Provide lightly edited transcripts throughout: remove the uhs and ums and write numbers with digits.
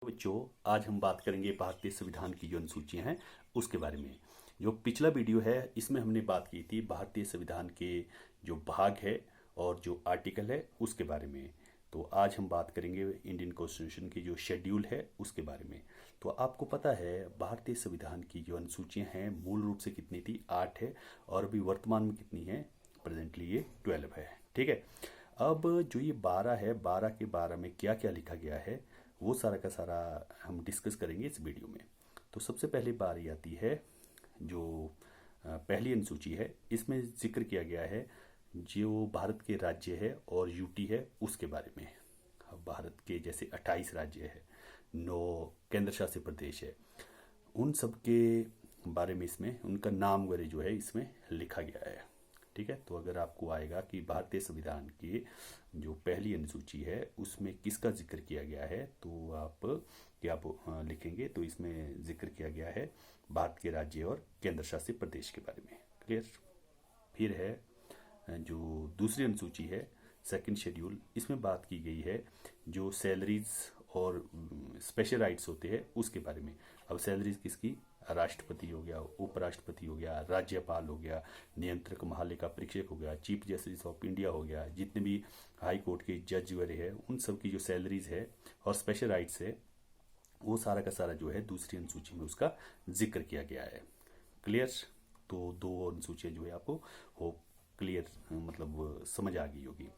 बच्चों, आज हम बात करेंगे भारतीय संविधान की जो अनुसूचियां हैं उसके बारे में। जो पिछला वीडियो है इसमें हमने बात की थी भारतीय संविधान के जो भाग है और जो आर्टिकल है उसके बारे में। तो आज हम बात करेंगे इंडियन कॉन्स्टिट्यूशन की जो शेड्यूल है उसके बारे में। तो आपको पता है भारतीय संविधान की जो अनुसूचियां हैं मूल रूप से कितनी थी? 8 है। और अभी वर्तमान में कितनी है? प्रेजेंटली ये 12 है। ठीक है। अब जो ये 12 है, 12 के 12 में क्या क्या लिखा गया है वो सारा का सारा हम डिस्कस करेंगे इस वीडियो में। तो सबसे पहले बारी आती है जो पहली अनुसूची है। इसमें जिक्र किया गया है जो भारत के राज्य है और यूटी है उसके बारे में। अब भारत के जैसे 28 राज्य है, 9 केंद्र शासित प्रदेश है, उन सब के बारे में इसमें उनका नाम वगैरह जो है इसमें लिखा गया है। ठीक है। तो अगर आपको आएगा कि भारतीय संविधान की जो पहली अनुसूची है उसमें किसका जिक्र किया गया है तो आप क्या लिखेंगे? तो इसमें जिक्र किया गया है भारत के राज्य और केंद्र शासित प्रदेश के बारे में। क्लियर? फिर है जो दूसरी अनुसूची है, सेकंड शेड्यूल, इसमें बात की गई है जो सैलरीज और स्पेशल राइट्स होते हैं उसके बारे में। अब सैलरीज किसकी? राष्ट्रपति हो गया, उपराष्ट्रपति हो गया, राज्यपाल हो गया, नियंत्रक महालेखा परीक्षक हो गया, चीफ जस्टिस ऑफ इंडिया हो गया, जितने भी हाई कोर्ट के जज वगैरह है उन सब की जो सैलरीज है और स्पेशल राइट्स है वो सारा का सारा जो है दूसरी अनुसूची में उसका जिक्र किया गया है। क्लियर? तो दो अनुसूचियां जो है आपको हो क्लियर, मतलब समझ आ गई होगी।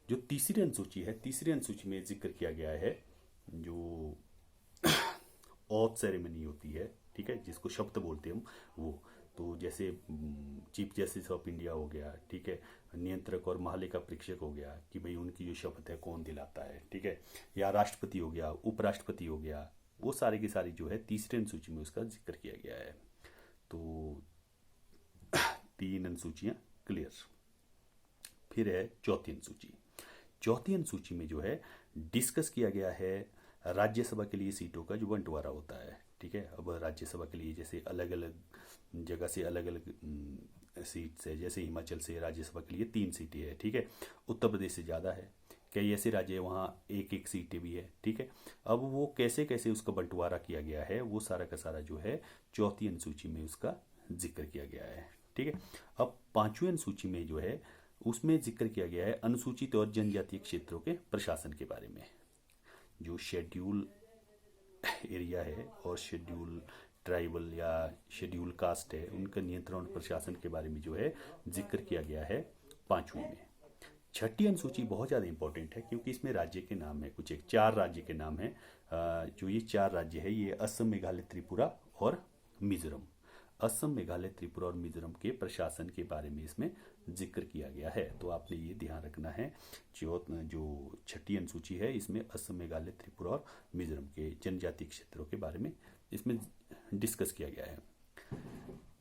जो तीसरी अनुसूची है, तीसरी अनुसूची में जिक्र किया गया है जो ऑथ सेरेमनी होती है, ठीक है, जिसको शपथ बोलते हैं हम, वो तो जैसे चीफ जस्टिस ऑफ इंडिया हो गया, ठीक है, नियंत्रक और महालेखा परीक्षक हो गया कि भाई उनकी जो शपथ है कौन दिलाता है, ठीक है, या राष्ट्रपति हो गया, उपराष्ट्रपति हो गया, वो सारी की सारी जो है तीसरी अनुसूची में उसका जिक्र किया गया है। तो तीन अनुसूचियां क्लियर। फिर है चौथी अनुसूची। चौथी अनुसूची में जो है डिस्कस किया गया है राज्यसभा के लिए सीटों का जो बंटवारा होता है। ठीक है। अब राज्यसभा के लिए जैसे अलग अलग जगह से अलग अलग सीट्स है, जैसे हिमाचल से राज्यसभा के लिए 3 सीटें है, ठीक है, उत्तर प्रदेश से ज़्यादा है, कई ऐसे राज्य है वहाँ एक एक सीटें भी है, ठीक है। अब वो कैसे कैसे उसका बंटवारा किया गया है वो सारा का सारा जो है चौथी अनुसूची में उसका जिक्र किया गया है। ठीक है। अब पांचवी अनुसूची में जो है उसमें जिक्र किया गया है अनुसूचित और जनजातीय क्षेत्रों के प्रशासन के बारे में। जो शेड्यूल एरिया है और शेड्यूल ट्राइबल या शेड्यूल कास्ट है उनका नियंत्रण और प्रशासन के बारे में जो है जिक्र किया गया है पांचवी में। छठी अनुसूची बहुत ज़्यादा इंपॉर्टेंट है क्योंकि इसमें राज्य के नाम है, कुछ एक 4 राज्य के नाम है। जो ये 4 राज्य है ये असम, मेघालय, त्रिपुरा और मिजोरम। असम, मेघालय, त्रिपुरा और मिजोरम के प्रशासन के बारे में इसमें जिक्र किया गया है। तो आपने ये ध्यान रखना है जो छठी अनुसूची है इसमें असम, मेघालय, त्रिपुरा और मिजोरम के जनजातीय क्षेत्रों के बारे में इसमें डिस्कस किया गया है।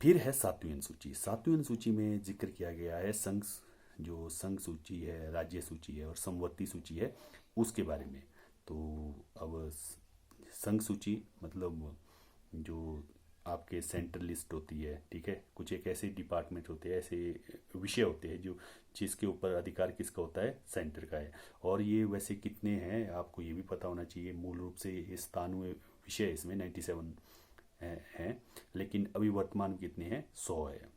फिर है सातवीं अनुसूची। सातवीं अनुसूची में जिक्र किया गया है जो संघ सूची है, राज्य सूची है और समवर्ती सूची है उसके बारे में। तो अब संघ सूची मतलब जो आपके सेंट्रल लिस्ट होती है, ठीक है, कुछ एक ऐसे डिपार्टमेंट होते हैं, ऐसे विषय होते हैं जो जिसके ऊपर अधिकार किसका होता है? सेंटर का है। और ये वैसे कितने हैं आपको ये भी पता होना चाहिए। मूल रूप से ये 97 विषय इसमें 97 हैं, लेकिन अभी वर्तमान में कितने हैं? 100 है।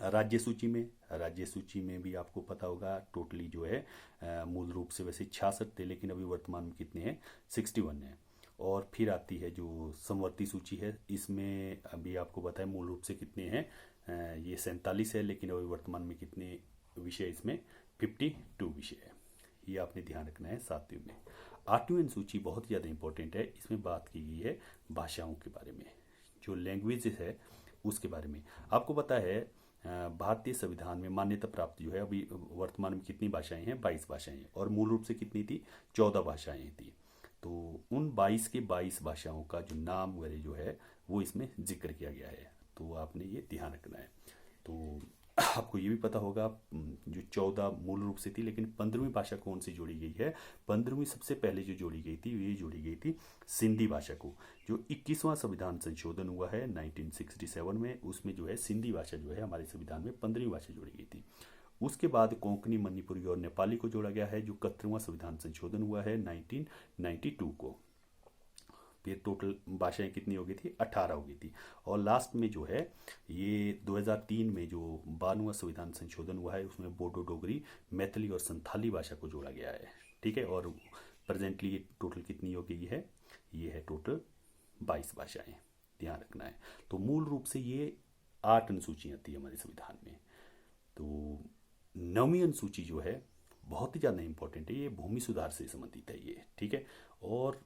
राज्य सूची में भी आपको पता होगा टोटली जो है मूल रूप से वैसे 66 थे, लेकिन अभी वर्तमान में कितने हैं? 61 है। और फिर आती है जो समवर्ती सूची है, इसमें अभी आपको पता है मूल रूप से कितने हैं? ये 47 है, लेकिन अभी वर्तमान में कितने विषय इसमें? 52 विषय है। ये आपने ध्यान रखना है सातवीं में। आठवीं अनुसूची बहुत ज़्यादा इंपॉर्टेंट है। इसमें बात की गई है भाषाओं के बारे में, जो लैंग्वेजेस है उसके बारे में। आपको पता है भारतीय संविधान में मान्यता प्राप्त जो है अभी वर्तमान में कितनी भाषाएं हैं? 22 भाषाएं हैं। और मूल रूप से कितनी थी? 14 भाषाएं थी। तो उन 22 के 22 भाषाओं का जो नाम वगैरह जो है वो इसमें जिक्र किया गया है। तो आपने ये ध्यान रखना है। तो आपको ये भी पता होगा जो 14 मूल रूप से थी, लेकिन 15वीं भाषा कौन सी जोड़ी गई है? 15वीं सबसे पहले जो जोड़ी गई थी ये जोड़ी गई थी सिंधी भाषा को। जो 21वां संविधान संशोधन हुआ है 1967 में, उसमें जो है सिंधी भाषा जो है हमारे संविधान में 15वीं भाषा जोड़ी गई थी। उसके बाद कोंकणी, मणिपुरी और नेपाली को जोड़ा गया है जो 71वां संविधान संशोधन हुआ है 1992 को। फिर टोटल भाषाएं कितनी हो गई थी, 18 हो गई थी। और लास्ट में जो है ये 2003 में जो 92वां संविधान संशोधन हुआ है उसमें बोडो, डोगरी, मैथिली और संथाली भाषा को जोड़ा गया है। ठीक है, और प्रेजेंटली ये टोटल कितनी हो गई है, ये है टोटल 22 भाषाएं, ध्यान रखना है। तो मूल रूप से ये 8 अनुसूचियाँ थी हमारे संविधान में। तो 9वीं अनुसूची जो है बहुत ही ज़्यादा इंपॉर्टेंट है, ये भूमि सुधार से संबंधित है ये। ठीक है, और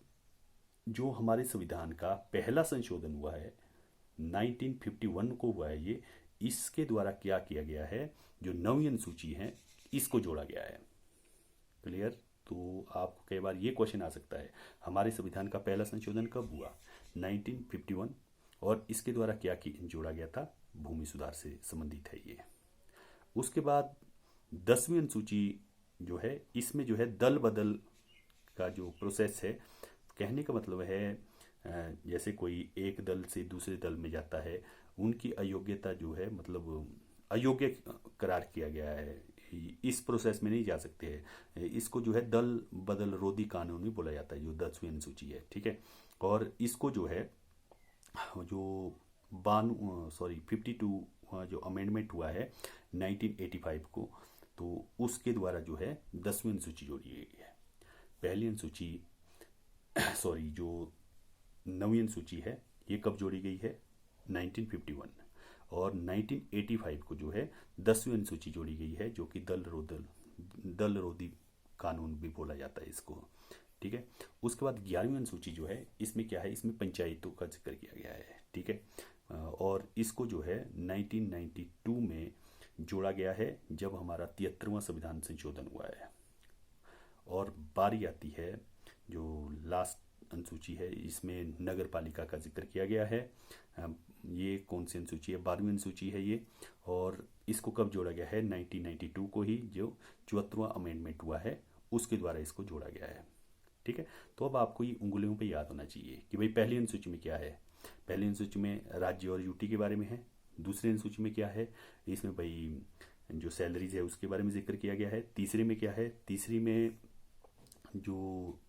जो हमारे संविधान का पहला संशोधन हुआ है 1951 को हुआ है ये, इसके द्वारा क्या किया गया है, जो 9वीं अनुसूची है इसको जोड़ा गया है। क्लियर? तो आपको कई बार ये क्वेश्चन आ सकता है हमारे संविधान का पहला संशोधन कब हुआ, 1951, और इसके द्वारा क्या जोड़ा गया था, भूमि सुधार से संबंधित है ये। उसके बाद 10वीं अनुसूची जो है इसमें जो है दल बदल का जो प्रोसेस है, कहने का मतलब है जैसे कोई एक दल से दूसरे दल में जाता है, उनकी अयोग्यता जो है मतलब अयोग्य करार किया गया है, इस प्रोसेस में नहीं जा सकते हैं। इसको जो है दल बदल रोधी कानून भी बोला जाता है, जो 10वीं अनुसूची है। ठीक है, और इसको जो है जो 52 जो अमेंडमेंट हुआ है 1985 को, तो उसके द्वारा जो है 10वीं अनुसूची जोड़ी गई है। पहली अनुसूची जो 9वीं अनुसूची है ये कब जोड़ी गई है, 1951, और 1985 को जो है 10वीं अनुसूची जोड़ी गई है, जो कि दल रोधी कानून भी बोला जाता है इसको। ठीक है, उसके बाद 11वीं अनुसूची जो है इसमें क्या है, इसमें पंचायतों का जिक्र किया गया है। ठीक है, और इसको जो है 1992 में जोड़ा गया है जब हमारा 73वां संविधान संशोधन हुआ है। और बारी आती है जो लास्ट अनुसूची है, इसमें नगर पालिका का जिक्र किया गया है। ये कौन सी अनुसूची है, 12वीं अनुसूची है ये, और इसको कब जोड़ा गया है, 1992 को ही जो 74वां अमेंडमेंट हुआ है उसके द्वारा इसको जोड़ा गया है। ठीक है, तो अब आपको ये उंगलियों पे याद होना चाहिए कि भाई पहली अनुसूची में क्या है। पहली अनुसूची में राज्य और यूटी के बारे में है। दूसरी अनुसूची में क्या है, इसमें भाई जो सैलरीज है उसके बारे में जिक्र किया गया है। तीसरे में क्या है, तीसरी में जो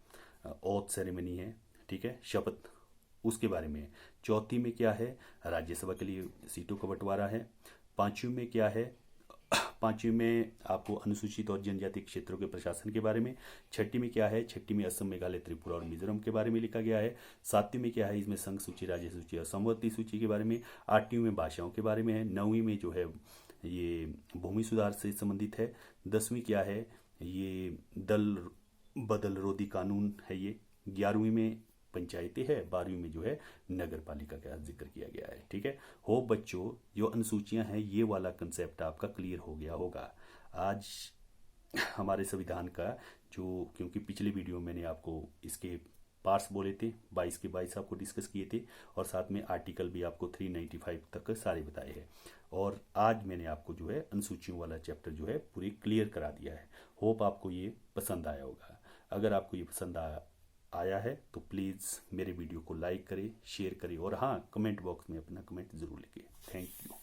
ओथ सेरेमनी है, ठीक है, शपथ, उसके बारे में। चौथी में क्या है, राज्यसभा के लिए सीटों का बंटवारा है। पांचवी में क्या है, पांचवी में आपको अनुसूचित और जनजाति क्षेत्रों के प्रशासन के बारे में। छठी में क्या है, छठी में असम, मेघालय, त्रिपुरा और मिजोरम के बारे में लिखा गया है। सातवीं में क्या है, इसमें संघ सूची, राज्य सूची और समवर्ती सूची के बारे में। आठवीं में भाषाओं के बारे में है। नौवीं में जो है ये भूमि सुधार से संबंधित है। 10वीं क्या है, ये दल बदल रोधी कानून है ये। 11वीं में पंचायतें है। 12वीं में जो है नगर पालिका का जिक्र किया गया है। ठीक है, हो बच्चों, जो अनुसूचियां हैं ये वाला कंसेप्ट आपका क्लियर हो गया होगा। आज हमारे संविधान का जो, क्योंकि पिछले वीडियो में मैंने आपको इसके पार्ट्स बोले थे, 22 के 22 आपको डिस्कस किए थे, और साथ में आर्टिकल भी आपको 395 तक सारे बताए हैं। और आज मैंने आपको जो है अनुसूचियों वाला चैप्टर जो है पूरी क्लियर करा दिया है। होप आपको ये पसंद आया होगा। अगर आपको ये पसंद आया है तो प्लीज़ मेरे वीडियो को लाइक करें, शेयर करें, और हाँ, कमेंट बॉक्स में अपना कमेंट ज़रूर लिखें। Thank you.